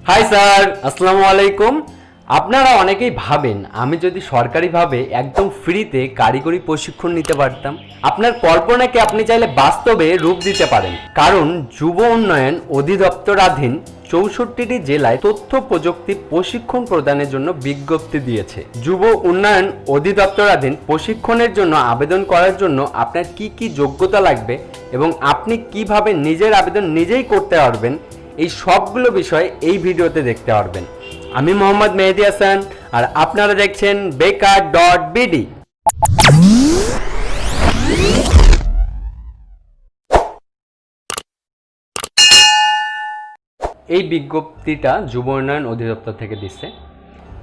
Hi sir, আসসালামু আলাইকুম। আপনারা অনেকেই ভাবেন আমি যদি সরকারিভাবে একদম ফ্রিতে কারিগরি প্রশিক্ষণ নিতে পারতাম। আপনার কল্পনাকে আপনি চাইলে বাস্তবে রূপ দিতে পারেন, কারণ যুব উন্নয়ন অধিদপ্তরাধীন 64টি জেলায় তথ্য প্রযুক্তি প্রশিক্ষণ প্রদানের জন্য বিজ্ঞপ্তি দিয়েছে। যুব উন্নয়ন অধিদপ্তরাধীন প্রশিক্ষণের জন্য আবেদন করার জন্য আপনার কি কি যোগ্যতা লাগবে এবং আপনি কিভাবে নিজের আবেদন নিজেই করতে পারবেন, এই সবগুলো বিষয় এই ভিডিওতে দেখতে পারবেন। আমি মোহাম্মদ মেহেদি হাসান, আর আপনারা দেখছেন বেকার.বিডি। এই বিজ্ঞপ্তিটা যুব উন্নয়ন অধিদপ্তর থেকে দিচ্ছে।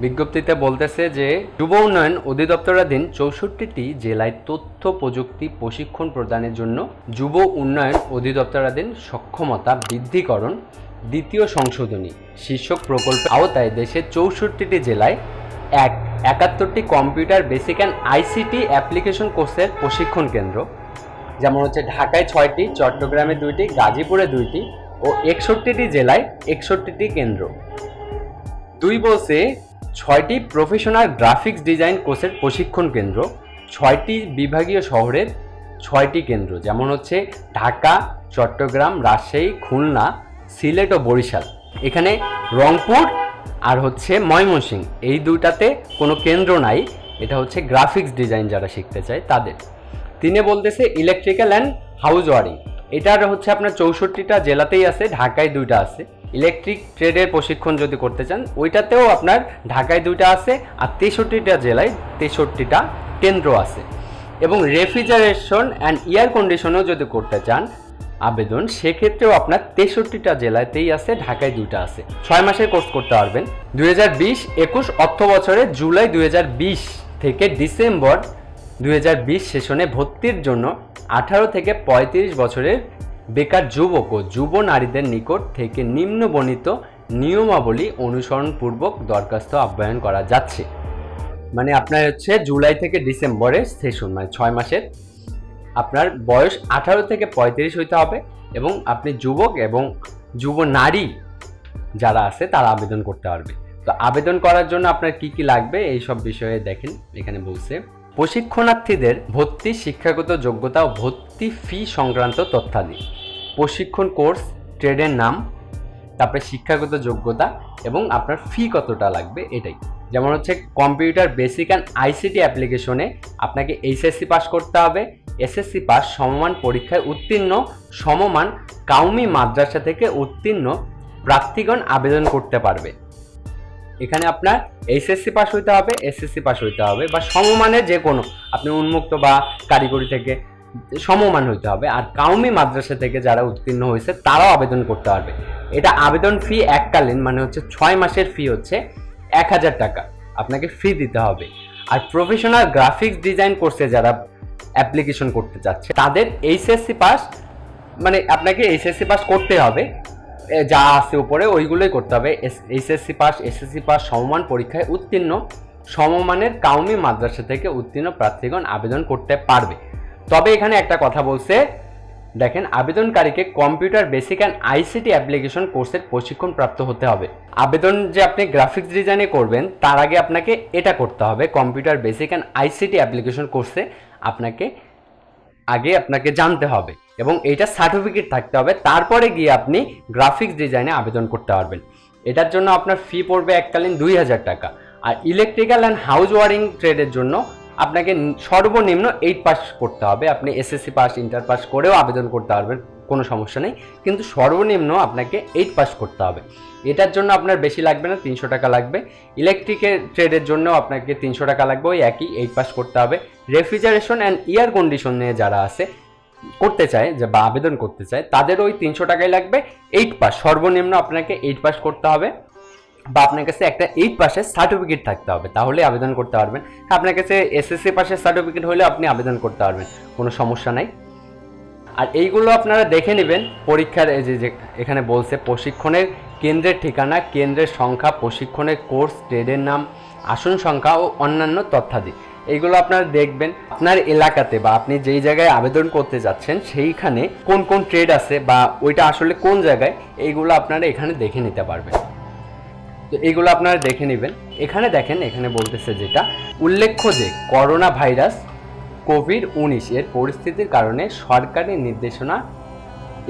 বিজ্ঞপ্তিতে বলতেছে যে যুব উন্নয়ন অধিদপ্তরাধীন 64টি জেলায় তথ্য প্রযুক্তি প্রশিক্ষণ প্রদানের জন্য যুব উন্নয়ন অধিদপ্তরাধীন সক্ষমতা বৃদ্ধিকরণ দ্বিতীয় সংশোধনী শীর্ষক প্রকল্পের আওতায় দেশের 64টি জেলায় 71টি computer basic and ICT application কোর্সের প্রশিক্ষণ কেন্দ্র, যেমন হচ্ছে ঢাকায় 6টি, চট্টগ্রামে 2টি, গাজীপুরে 2টি ও 61টি জেলায় 61টি কেন্দ্র। 2 বলছে 6টি প্রফেশনাল গ্রাফিক্স ডিজাইন কোর্সের প্রশিক্ষণ কেন্দ্র, 6টি বিভাগীয় শহরের 6টি কেন্দ্র, যেমন হচ্ছে ঢাকা, চট্টগ্রাম, রাজশাহী, খুলনা, সিলেট ও বরিশাল। এখানে রংপুর আর হচ্ছে ময়মনসিংহ, এই দুটাতে কোনো কেন্দ্র নাই। এটা হচ্ছে গ্রাফিক্স ডিজাইন যারা শিখতে চায় তাদের। তিনি বলতেছে ইলেকট্রিক্যাল অ্যান্ড হাউস ওয়ারিং, এটার হচ্ছে আপনার 64টা জেলাতেই আছে, ঢাকায় 2টা আছে। ইলেকট্রিক ট্রেডের প্রশিক্ষণ যদি করতে চান ওইটাতেও আপনার ঢাকায় 2টা আছে, আর 63টা জেলায় 63টা কেন্দ্র আছে। এবং রেফ্রিজারেশন অ্যান্ড এয়ার কন্ডিশনও যদি করতে চান আবেদন, সেক্ষেত্রেও আপনার 63টা জেলাতেই আছে, ঢাকায় 2টা আছে। 6 মাসের কোর্স করতে পারবেন। 2020-21 অর্থ বছরে জুলাই 2020 থেকে ডিসেম্বর 2020 সেশনে ভর্তির জন্য 18 থেকে 35 বছরের বেকার যুবক ও যুব নারীদের নিকট থেকে নিম্নবর্ণিত নিয়মাবলী অনুসরণপূর্বক দরখাস্ত আহ্বান করা যাচ্ছে। মানে আপনার হচ্ছে জুলাই থেকে ডিসেম্বরের সেশন, মানে 6 মাসের। আপনার বয়স 18 থেকে 35 হইতে হবে এবং আপনি যুবক এবং যুব নারী যারা আছে তারা আবেদন করতে পারবে। তো আবেদন করার জন্য আপনার কি কি লাগবে এই সব বিষয়ে দেখেন, এখানে বলছে প্রশিক্ষণার্থীদের ভর্তি, শিক্ষাগত যোগ্যতা ও ভর্তি ফি সংক্রান্ত তথ্যাদি, প্রশিক্ষণ কোর্স, ট্রেডের নাম, তারপরে শিক্ষাগত যোগ্যতা এবং আপনার ফি কতটা লাগবে এটাই। যেমন হচ্ছে কম্পিউটার বেসিক অ্যান্ড আইসিটি অ্যাপ্লিকেশনে আপনাকে এইচএসসি পাস করতে হবে। এসএসসি পাস সমমান পরীক্ষায় উত্তীর্ণ সমমান কাউমি মাদ্রাসা থেকে উত্তীর্ণ প্রার্থীগণ আবেদন করতে পারবে। এখানে আপনার এইচএসসি পাস হইতে হবে, এসএসসি পাস হইতে হবে, বা সমমানের যে কোনো, আপনি উন্মুক্ত বা কারিগরি থেকে সমমান হইতে হবে। আর কাউমি মাদ্রাসা থেকে যারা উত্তীর্ণ হয়েছে তারাও আবেদন করতে পারবে। এটা আবেদন ফি এককালীন, মানে হচ্ছে 6 মাসের ফি হচ্ছে 1000 টাকা আপনাকে ফি দিতে হবে। আর প্রফেশনাল গ্রাফিক্স ডিজাইন কোর্সে যারা অ্যাপ্লিকেশন করতে চাচ্ছে তাদের এইচএসসি পাস, মানে আপনাকে এইচএসসি পাস করতে হবে, যা আছে উপরে ওইগুলোই করতে হবে। এইচএসসি পাস, এসএসসি পাস সমমান পরীক্ষায় উত্তীর্ণ সমমানের কাউমি মাদ্রাসা থেকে উত্তীর্ণ প্রার্থীগণ আবেদন করতে পারবে। তবে এখানে একটা কথা বলছে, দেখেন, আবেদনকারীকে computer basic and ICT application কোর্সের প্রশিক্ষণ প্রাপ্ত হতে হবে। আবেদন যে আপনি গ্রাফিক্স ডিজাইনে করবেন তার আগে আপনাকে এটা করতে হবে, computer basic and ICT application কোর্সে আপনাকে জানতে হবে এবং এইটা সার্টিফিকেট থাকতে হবে। তারপরে গিয়ে আপনি গ্রাফিক্স ডিজাইনে আবেদন করতে পারবেন। এটার জন্য আপনার ফি পড়বে এককালীন 2000 টাকা। আর ইলেকট্রিক্যাল অ্যান্ড হাউস ওয়ারিং ট্রেডের জন্য আপনাকে সর্বনিম্ন 8 পাস করতে হবে। আপনি এসএসসি পাস, ইন্টার পাস করেও আবেদন করতে পারবেন, কোনো সমস্যা নেই, কিন্তু সর্বনিম্ন আপনাকে 8 পাস করতে হবে। এটার জন্য আপনার বেশি লাগবে না, 300 টাকা লাগবে। ইলেকট্রিকের ট্রেডের জন্য আপনাকে 300 টাকা লাগবে, ওই একই 8 পাস করতে হবে। রেফ্রিজারেশন অ্যান্ড এয়ার কন্ডিশন নিয়ে যারা আছে করতে চায় বা আবেদন করতে চায় তাদের ওই 300 টাকাই লাগবে। 8 পাস সর্বনিম্ন আপনাকে 8 পাস করতে হবে, বা আপনার কাছে একটা 8 পাসের সার্টিফিকেট থাকতে হবে, তাহলে আবেদন করতে পারবেন। আপনার কাছে এসএসসি পাসের সার্টিফিকেট হলে আপনি আবেদন করতে পারবেন, কোনো সমস্যা নাই। আর এইগুলো আপনারা দেখে নেবেন পরীক্ষার, এই যে এখানে বলছে প্রশিক্ষণের কেন্দ্রের ঠিকানা, কেন্দ্রের সংখ্যা, প্রশিক্ষণের কোর্স, ট্রেডের নাম, আসন সংখ্যা ও অন্যান্য তথ্যাদি। এইগুলো আপনারা দেখবেন আপনার এলাকাতে বা আপনি যেই জায়গায় আবেদন করতে যাচ্ছেন সেইখানে কোন কোন ট্রেড আছে বা ওইটা আসলে কোন জায়গায়, এইগুলো আপনারা এখানে দেখে নিতে পারবেন। তো এগুলো আপনারা দেখে নেবেন। এখানে দেখেন, এখানে বলতেছে যেটা উল্লেখ্য যে করোনা ভাইরাস কোভিড-19 এর পরিস্থিতির কারণে সরকারি নির্দেশনা,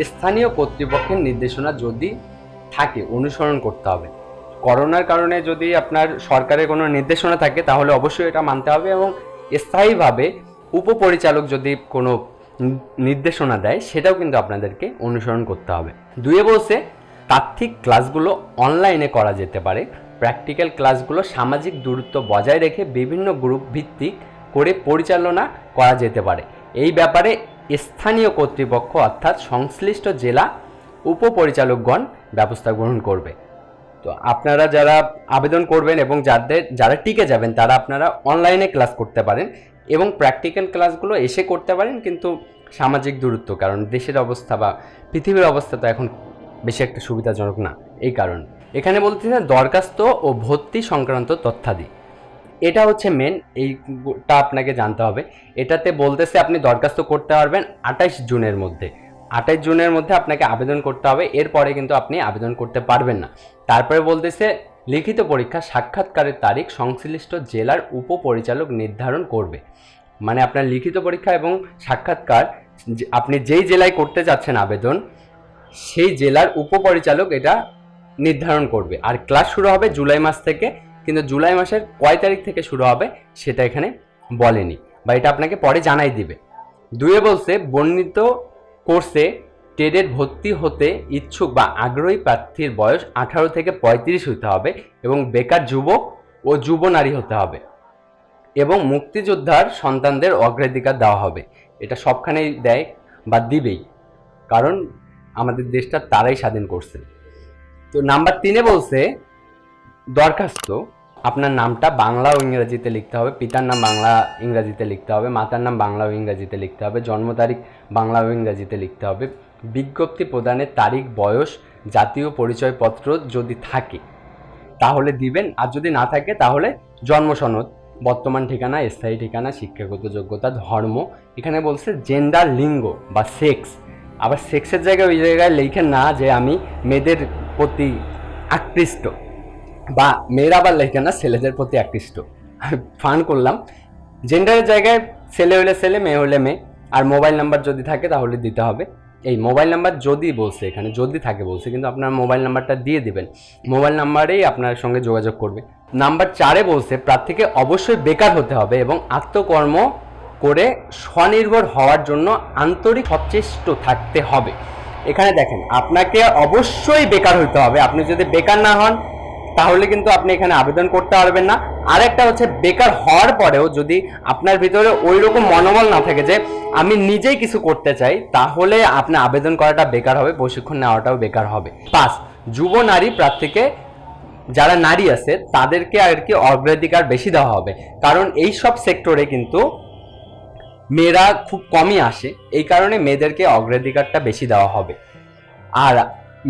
স্থানীয় কর্তৃপক্ষের নির্দেশনা যদি থাকে অনুসরণ করতে হবে। করোনার কারণে যদি আপনার সরকারের কোনো নির্দেশনা থাকে তাহলে অবশ্যই এটা মানতে হবে, এবং স্থায়ীভাবে উপপরিচালক যদি কোনো নির্দেশনা দেয় সেটাও কিন্তু আপনাদেরকে অনুসরণ করতে হবে। দুয়ে বলছে তাত্ত্বিক ক্লাসগুলো অনলাইনে করা যেতে পারে, প্র্যাকটিক্যাল ক্লাসগুলো সামাজিক দূরত্ব বজায় রেখে বিভিন্ন গ্রুপ ভিত্তিক করে পরিচালনা করা যেতে পারে। এই ব্যাপারে স্থানীয় কর্তৃপক্ষ অর্থাৎ সংশ্লিষ্ট জেলা উপপরিচালকগণ ব্যবস্থা গ্রহণ করবে। তো আপনারা যারা আবেদন করবেন এবং যারা টিকে যাবেন তারা আপনারা অনলাইনে ক্লাস করতে পারেন এবং প্র্যাকটিক্যাল ক্লাসগুলো এসে করতে পারেন, কিন্তু সামাজিক দূরত্ব, কারণ দেশের অবস্থা বা পৃথিবীর অবস্থা তো এখন বেশি একটা সুবিধাজনক না, এই কারণে। এখানে বলতেছে দরখাস্ত ও ভর্তি সংক্রান্ত তথ্যাদি, এটা হচ্ছে মেন, এইটা আপনাকে জানতে হবে। এটাতে বলতেছে আপনি দরখাস্ত করতে পারবেন 28 জুনের মধ্যে। 28 জুনের মধ্যে আপনাকে আবেদন করতে হবে, এরপরে কিন্তু আপনি আবেদন করতে পারবেন না। তারপরে বলতেছে লিখিত পরীক্ষা সাক্ষাৎকারের তারিখ সংশ্লিষ্ট জেলার উপপরিচালক নির্ধারণ করবে। মানে আপনার লিখিত পরীক্ষা এবং সাক্ষাৎকার আপনি যেই জেলায় করতে যাচ্ছেন আবেদন, সেই জেলার উপপরিচালক এটা নির্ধারণ করবে। আর ক্লাস শুরু হবে জুলাই মাস থেকে, কিন্তু জুলাই মাসের কয় তারিখ থেকে শুরু হবে সেটা এখানে বলেনি, বা এটা আপনাকে পরে জানাই দিবে। দুয়ে বলছে বর্ণিত কোর্সে ট্রেডের ভর্তি হতে ইচ্ছুক বা আগ্রহী প্রার্থীর বয়স 18 থেকে 35 হতে হবে এবং বেকার যুবক ও যুব নারী হতে হবে এবং মুক্তিযোদ্ধার সন্তানদের অগ্রাধিকার দেওয়া হবে। এটা সবখানেই দেয় বা দিবেই, কারণ আমাদের দেশটা তারাই স্বাধীন করছে। তো নাম্বার 3-এ বলছে দরখাস্ত আপনার নামটা বাংলা ও ইংরেজিতে লিখতে হবে, পিতার নাম বাংলা ইংরেজিতে লিখতে হবে, মাতার নাম বাংলা ও ইংরেজিতে লিখতে হবে, জন্ম তারিখ বাংলা ও ইংরেজিতে লিখতে হবে, বিজ্ঞপ্তি প্রদানের তারিখ, বয়স, জাতীয় পরিচয়পত্র যদি থাকে তাহলে দিবেন, আর যদি না থাকে তাহলে জন্ম সনদ, বর্তমান ঠিকানা, স্থায়ী ঠিকানা, শিক্ষাগত যোগ্যতা, ধর্ম। এখানে বলছে জেন্ডার, লিঙ্গ বা সেক্স, আবার সেক্সের জায়গায় ওই জায়গায় লেখেন না যে আমি মেয়েদের প্রতি আকৃষ্ট, বা মেয়েরা আবার লেখেন না ছেলেদের প্রতি আকৃষ্ট, ফান করলাম। জেন্ডারের জায়গায় ছেলে হলে ছেলে, মেয়ে হলে মেয়ে, আর মোবাইল নাম্বার যদি থাকে তাহলে দিতে হবে। এই মোবাইল নাম্বার যদি বলছে, এখানে যদি থাকে বলছে, কিন্তু আপনার মোবাইল নাম্বারটা দিয়ে দিবেন, মোবাইল নাম্বারেই আপনার সঙ্গে যোগাযোগ করবে। নাম্বার 4-এ বলছে প্রার্থীকে অবশ্যই বেকার হতে হবে এবং আত্মকর্ম করে স্বনির্ভর হওয়ার জন্য আন্তরিক সচেষ্ট থাকতে হবে। এখানে দেখেন আপনাকে অবশ্যই বেকার হতে হবে, আপনি যদি বেকার না হন তাহলে কিন্তু আপনি এখানে আবেদন করতে পারবেন না। আরেকটা হচ্ছে বেকার হওয়ার পরেও যদি আপনার ভিতরে ওই রকম মনোবল না থাকে যে আমি নিজেই কিছু করতে চাই, তাহলে আপনি আবেদন করাটা বেকার হবে, প্রশিক্ষণ নেওয়াটাও বেকার হবে। 5, যুব নারী প্রার্থীকে, যারা নারী আছে তাদেরকে আর কি অগ্রাধিকার বেশি দেওয়া হবে, কারণ এই সব সেক্টরে কিন্তু মেয়েরা খুব কমই আসে, এই কারণে মেয়েদেরকে অগ্রাধিকারটা বেশি দেওয়া হবে। আর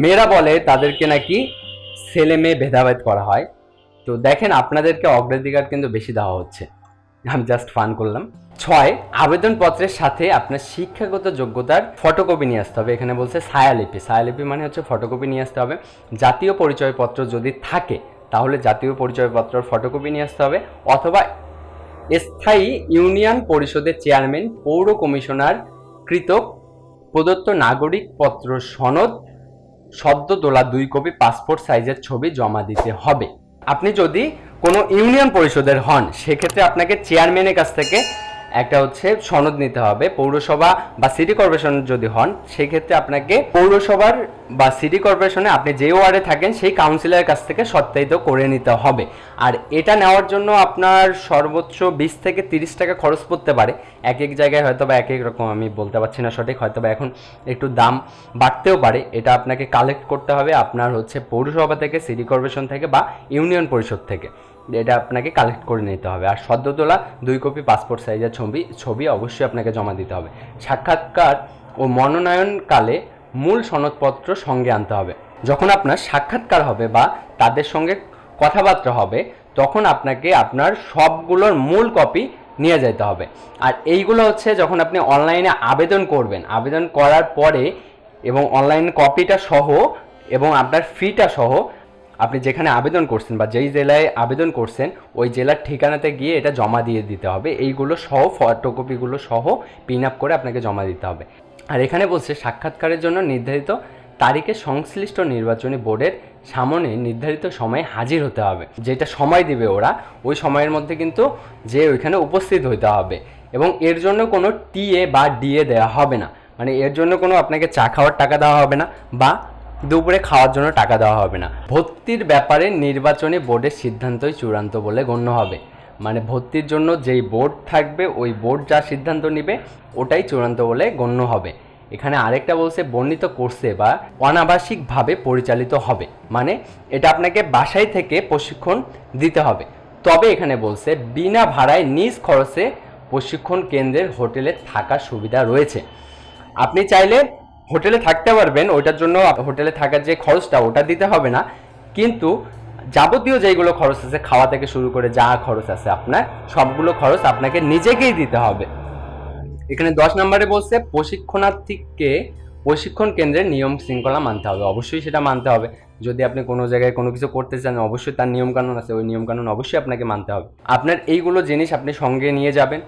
মেয়েরা বলে তাদেরকে নাকি ছেলে মেয়ে ভেদাভেদ করা হয়। তো দেখেন আপনাদেরকে অগ্রাধিকার কিন্তু বেশি দেওয়া হচ্ছে, আমি জাস্ট ফান করলাম। 6, আবেদনপত্রের সাথে আপনার শিক্ষাগত যোগ্যতার ফটোকপি নিয়ে আসতে হবে। এখানে বলছে ছায়ালিপি, ছায়ালিপি মানে হচ্ছে ফটোকপি নিয়ে আসতে হবে। জাতীয় পরিচয়পত্র যদি থাকে তাহলে জাতীয় পরিচয়পত্রের ফটোকপি নিয়ে আসতে হবে, অথবা স্থায়ী ইউনিয়ন পরিষদের চেয়ারম্যান, পৌর কমিশনার কৃতক প্রদত্ত নাগরিকপত্র সনদ সদ্য তোলা 2 কপি পাসপোর্ট সাইজের ছবি জমা দিতে হবে। আপনি যদি কোনো ইউনিয়ন পরিষদের হন সেক্ষেত্রে আপনাকে চেয়ারম্যানের কাছ থেকে একটা হচ্ছে সনদ নিতে হবে। পৌরসভা বা সিটি কর্পোরেশন যদি হন সেক্ষেত্রে আপনাকে পৌরসভার বা সিটি কর্পোরেশনে আপনি যে ওয়ার্ডে থাকেন সেই কাউন্সিলরের কাছ থেকে সত্যায়িত করে নিতে হবে। আর এটা নেওয়ার জন্য আপনার সর্বোচ্চ 20 থেকে 30 টাকা খরচ পড়তে পারে, এক এক জায়গায় হয়তো বা এক এক রকম, আমি বলতে পারছি না সঠিক, হয়তো বা এখন একটু দাম বাড়তেও পারে। এটা আপনাকে কালেক্ট করতে হবে আপনার হচ্ছে পৌরসভা থেকে, সিটি কর্পোরেশন থেকে বা ইউনিয়ন পরিষদ থেকে, এটা আপনাকে কালেক্ট করে নিতে হবে। আর সদ্য তোলা 2 কপি পাসপোর্ট সাইজের ছবি অবশ্যই আপনাকে জমা দিতে হবে। সাক্ষাৎকার ও মনোনয়নকালে মূল সনদপত্র সঙ্গে আনতে হবে। যখন আপনার সাক্ষাৎকার হবে বা তাদের সঙ্গে কথাবার্তা হবে তখন আপনাকে আপনার সবগুলোর মূল কপি নিয়ে যেতে হবে। আর এইগুলো হচ্ছে যখন আপনি অনলাইনে আবেদন করবেন, আবেদন করার পরে এবং অনলাইন কপিটা সহ এবং আপনার ফিটা সহ আপনি যেখানে আবেদন করছেন বা যেই জেলায় আবেদন করছেন ওই জেলার ঠিকানাতে গিয়ে এটা জমা দিয়ে দিতে হবে। এইগুলো সহ ফটোকপিগুলো সহ পিন আপ করে আপনাকে জমা দিতে হবে। আর এখানে বলছে সাক্ষাৎকারের জন্য নির্ধারিত তারিখে সংশ্লিষ্ট নির্বাচনী বোর্ডের সামনে নির্ধারিত সময়ে হাজির হতে হবে। যেটা সময় দিবে ওরা, ওই সময়ের মধ্যে কিন্তু যে ওইখানে উপস্থিত হতে হবে। এবং এর জন্য কোনো টিএ বা ডিএ দেওয়া হবে না, মানে এর জন্য কোনো আপনাকে চা খাওয়ার টাকা দেওয়া হবে না বা দুপুরে খাওয়ার জন্য টাকা দেওয়া হবে না। ভর্তির ব্যাপারে নির্বাচনী বোর্ডের সিদ্ধান্তই চূড়ান্ত বলে গণ্য হবে। মানে ভর্তির জন্য যেই বোর্ড থাকবে ওই বোর্ড যা সিদ্ধান্ত নেবে ওটাই চূড়ান্ত বলে গণ্য হবে। এখানে আরেকটা বলছে বর্ণিত কোর্সে বা অনাবাসিকভাবে পরিচালিত হবে, মানে এটা আপনাকে বাসায় থেকে প্রশিক্ষণ দিতে হবে। তবে এখানে বলছে বিনা ভাড়ায় নিজ খরচে প্রশিক্ষণ কেন্দ্রের হোটেলে থাকার সুবিধা রয়েছে। আপনি চাইলে হোটেলে থাকতে পারবেন, ওইটার জন্য হোটেলে থাকার যে খরচটা ওটা দিতে হবে না, কিন্তু যাবতীয় যেগুলো খরচ আছে খাওয়া থেকে শুরু করে যা খরচ আছে আপনার সবগুলো খরচ আপনাকে নিজেকেই দিতে হবে। এখানে 10 নম্বরে বলছে প্রশিক্ষণার্থীকে প্রশিক্ষণ কেন্দ্রের নিয়ম শৃঙ্খলা মানতে হবে। অবশ্যই সেটা মানতে হবে। যদি আপনি কোনো জায়গায় কোনো কিছু করতে চান অবশ্যই তার নিয়মকানুন আছে, ওই নিয়মকানুন অবশ্যই আপনাকে মানতে হবে। আপনার এইগুলো জিনিস আপনি সঙ্গে নিয়ে যাবেন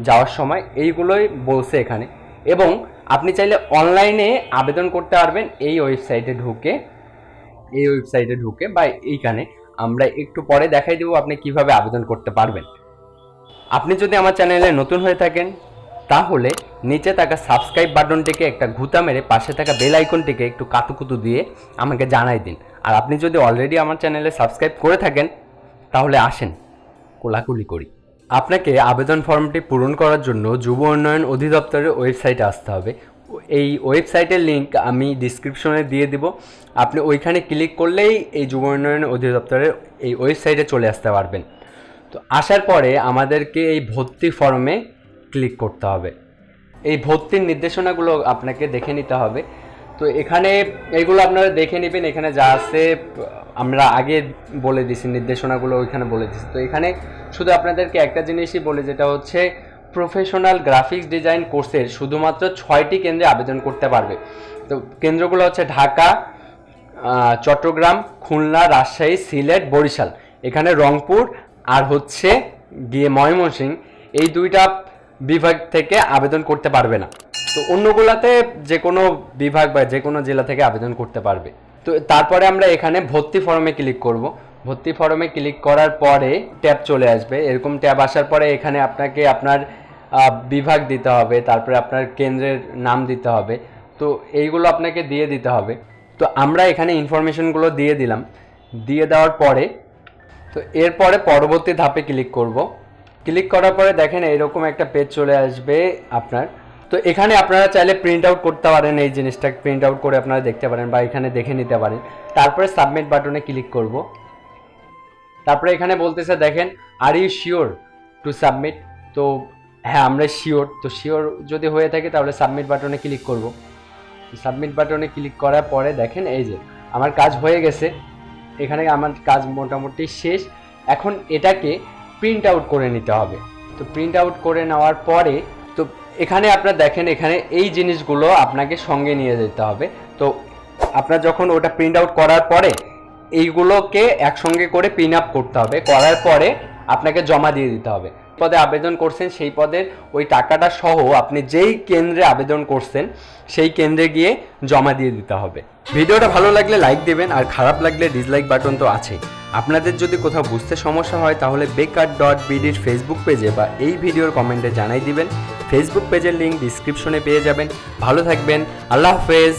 যাওয়ার সময়, এইগুলোই বলছে এখানে। এবং আপনি চাইলে অনলাইনে আবেদন করতে পারবেন এই ওয়েবসাইটে ঢুকে বা এইখানে আমরা একটু পরে দেখাই দেবো আপনি কিভাবে আবেদন করতে পারবেন। আপনি যদি আমার চ্যানেলে নতুন হয়ে থাকেন তাহলে নিচে থাকা সাবস্ক্রাইব বাটনটিকে একটা ঘুতা মেরে পাশে থাকা বেল আইকনটিকে একটু কাতুকুতু দিয়ে আমাকে জানাই দিন। আর আপনি যদি অলরেডি আমার চ্যানেলে সাবস্ক্রাইব করে থাকেন তাহলে আসেন কোলাকুলি করি। আপনাকে আবেদন ফর্মটি পূরণ করার জন্য যুব উন্নয়ন অধিদপ্তরের ওয়েবসাইটে আসতে হবে। এই ওয়েবসাইটের লিঙ্ক আমি ডিসক্রিপশনে দিয়ে দিব। আপনি ওইখানে ক্লিক করলেই এই যুব উন্নয়ন অধিদপ্তরের এই ওয়েবসাইটে চলে আসতে পারবেন। তো আসার পরে আমাদেরকে এই ভর্তি ফর্মে ক্লিক করতে হবে। এই ভর্তির নির্দেশনাগুলো আপনাকে দেখে নিতে হবে। তো এখানে এইগুলো আপনারা দেখে নেবেন, এখানে যা আছে আমরা আগে বলে দিছি, নির্দেশনাগুলো ওইখানে বলে দিছি। তো এখানে শুধু আপনাদেরকে একটা জিনিসই বলে, যেটা হচ্ছে প্রফেশনাল গ্রাফিক্স ডিজাইন কোর্সের শুধুমাত্র 6টি কেন্দ্রে আবেদন করতে পারবে। তো কেন্দ্রগুলো হচ্ছে ঢাকা, চট্টগ্রাম, খুলনা, রাজশাহী, সিলেট, বরিশাল। এখানে রংপুর আর হচ্ছে গিয়ে ময়মনসিংহ এই দুইটা বিভাগ থেকে আবেদন করতে পারবে না। তো অন্যগুলাতে যে কোনো বিভাগ বা যে কোনো জেলা থেকে আবেদন করতে পারবে। তো তারপরে আমরা এখানে ভর্তি ফর্মে ক্লিক করব। ভর্তি ফর্মে ক্লিক করার পরে ট্যাব চলে আসবে। এরকম ট্যাব আসার পরে এখানে আপনাকে আপনার বিভাগ দিতে হবে, তারপরে আপনার কেন্দ্রের নাম দিতে হবে। তো এইগুলো আপনাকে দিয়ে দিতে হবে। তো আমরা এখানে ইনফরমেশনগুলো দিয়ে দিলাম। দিয়ে দেওয়ার পরে তো এরপরে পরবর্তী ধাপে ক্লিক করব। ক্লিক করার পরে দেখেন এরকম একটা পেজ চলে আসবে আপনার। তো এখানে আপনারা চাইলে প্রিন্ট আউট করতে পারেন, এই জিনিসটা প্রিন্ট আউট করে আপনারা দেখতে পারেন বা এখানে দেখে নিতে পারেন। তারপরে সাবমিট বাটনে ক্লিক করব। তারপরে এখানে বলতেছে দেখেন are you sure to submit. তো হ্যাঁ আমরা শিওর। তো শিওর যদি হয়ে থাকে তাহলে সাবমিট বাটনে ক্লিক করব। সাবমিট বাটনে ক্লিক করার পরে দেখেন এই যে আমার কাজ হয়ে গেছে, এখানে আমার কাজ মোটামুটি শেষ। এখন এটাকে প্রিন্ট আউট করে নিতে হবে। তো প্রিন্ট আউট করে নেওয়ার পরে তো এখানে আপনারা দেখেন এখানে এই জিনিসগুলো আপনাকে সঙ্গে নিয়ে যেতে হবে। তো আপনার যখন ওটা প্রিন্ট আউট করার পরে এইগুলোকে একসঙ্গে করে পিন আপ করতে হবে, করার পরে আপনাকে জমা দিয়ে দিতে হবে। পদে আবেদন করছেন সেই পদের ওই টাকাটা সহ আপনি যেই কেন্দ্রে আবেদন করছেন সেই কেন্দ্রে গিয়ে জমা দিয়ে দিতে হবে। ভিডিওটা ভালো লাগলে লাইক দেবেন, আর খারাপ লাগলে ডিসলাইক বাটন তো আছেই। আপনাদের যদি কোথাও বুঝতে সমস্যা হয় তাহলে বেকার.বিডির ফেসবুক পেজে বা এই ভিডিওর কমেন্টে জানাই দিবেন। ফেসবুক পেজের লিঙ্ক ডিসক্রিপশনে পেয়ে যাবেন। ভালো থাকবেন, আল্লাহ হাফেজ।